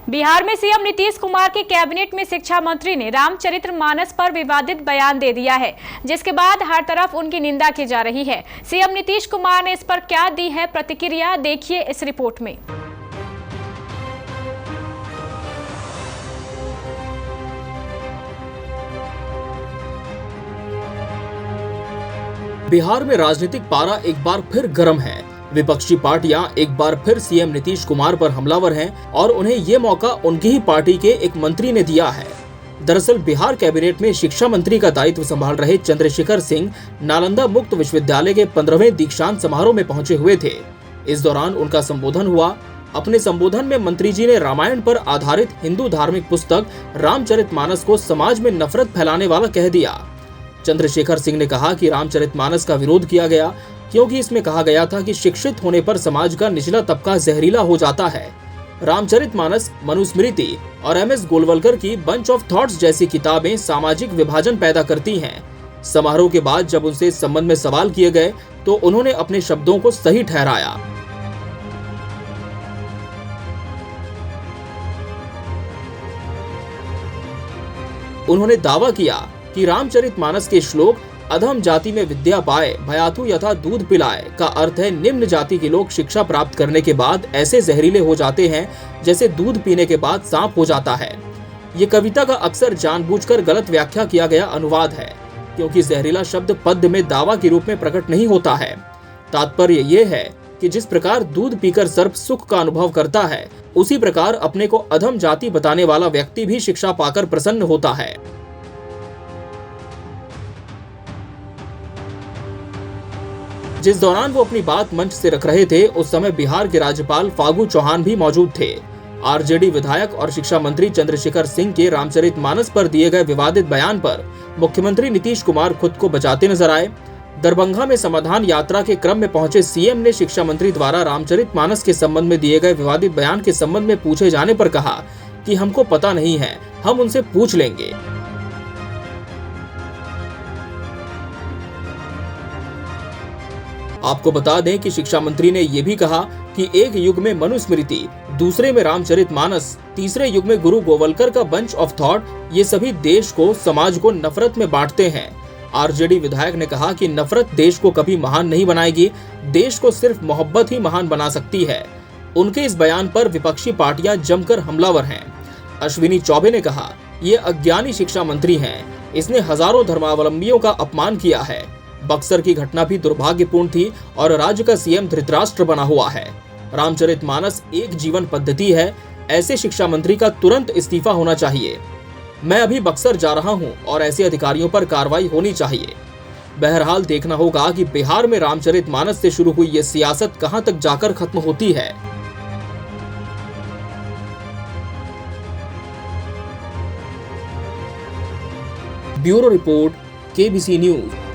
बिहार में सीएम नीतीश कुमार के कैबिनेट में शिक्षा मंत्री ने रामचरितमानस पर विवादित बयान दे दिया है, जिसके बाद हर तरफ उनकी निंदा की जा रही है। सीएम नीतीश कुमार ने इस पर क्या दी है प्रतिक्रिया, देखिए इस रिपोर्ट में। बिहार में राजनीतिक पारा एक बार फिर गर्म है। विपक्षी पार्टियां एक बार फिर सीएम नीतीश कुमार पर हमलावर हैं और उन्हें ये मौका उनकी ही पार्टी के एक मंत्री ने दिया है। दरअसल बिहार कैबिनेट में शिक्षा मंत्री का दायित्व संभाल रहे चंद्रशेखर सिंह नालंदा मुक्त विश्वविद्यालय के 15वें दीक्षांत समारोह में पहुंचे हुए थे। इस दौरान उनका संबोधन हुआ। अपने संबोधन में मंत्री जी ने रामायण पर आधारित हिंदू धार्मिक पुस्तक रामचरितमानस को समाज में नफरत फैलाने वाला कह दिया। चंद्रशेखर सिंह ने कहा कि रामचरितमानस का विरोध किया गया क्योंकि इसमें कहा गया था कि शिक्षित होने पर समाज का निचला तबका जहरीला हो जाता है। रामचरितमानस, मनुस्मृति और एम.एस. गोलवलकर की बंच ऑफ थॉट्स जैसी किताबें सामाजिक विभाजन पैदा करती हैं। समारोह के बाद जब उनसे इस संबंध में सवाल किए गए तो उन्होंने अपने शब्दों को सही ठहराया। उन्होंने दावा किया कि रामचरितमानस के श्लोक अधम जाति में विद्या पाए, भयातु यथा दूध पिलाए का अर्थ है निम्न जाति के लोग शिक्षा प्राप्त करने के बाद ऐसे जहरीले हो जाते हैं जैसे दूध पीने के बाद सांप हो जाता है। ये कविता का अक्सर जानबूझकर गलत व्याख्या किया गया अनुवाद है, क्योंकि जहरीला शब्द पद्य में दावा के रूप में प्रकट नहीं होता है। तात्पर्य ये है कि जिस प्रकार दूध पीकर सर्प सुख का अनुभव करता है, उसी प्रकार अपने को अधम जाति बताने वाला व्यक्ति भी शिक्षा पाकर प्रसन्न होता है। जिस दौरान वो अपनी बात मंच से रख रहे थे, उस समय बिहार के राज्यपाल फागू चौहान भी मौजूद थे। आरजेडी विधायक और शिक्षा मंत्री चंद्रशेखर सिंह के रामचरितमानस पर दिए गए विवादित बयान पर मुख्यमंत्री नीतीश कुमार खुद को बचाते नजर आए। दरभंगा में समाधान यात्रा के क्रम में पहुंचे सीएम ने शिक्षा मंत्री द्वारा रामचरितमानस के संबंध में दिए गए विवादित बयान के संबंध में पूछे जाने पर कहा कि हमको पता नहीं है, हम उनसे पूछ लेंगे। आपको बता दें कि शिक्षा मंत्री ने यह भी कहा कि एक युग में मनुस्मृति, दूसरे में रामचरितमानस, तीसरे युग में गुरु गोवलकर का बंच ऑफ थॉट, ये सभी देश को, समाज को नफरत में बांटते हैं। आरजेडी विधायक ने कहा कि नफरत देश को कभी महान नहीं बनाएगी, देश को सिर्फ मोहब्बत ही महान बना सकती है। उनके इस बयान पर विपक्षी पार्टियां जमकर हमलावर हैं। अश्विनी चौबे ने कहा, ये अज्ञानी शिक्षा मंत्री हैं, इसने हजारों धर्मावलंबियों का अपमान किया है। बक्सर की घटना भी दुर्भाग्यपूर्ण थी और राज्य का सीएम धृतराष्ट्र बना हुआ है। रामचरितमानस एक जीवन पद्धति है, ऐसे शिक्षा मंत्री का तुरंत इस्तीफा होना चाहिए। मैं अभी बक्सर जा रहा हूं और ऐसे अधिकारियों पर कार्रवाई होनी चाहिए। बहरहाल देखना होगा कि बिहार में रामचरितमानस से शुरू हुई ये सियासत कहां तक जाकर खत्म होती है। Bureau report, KBC news.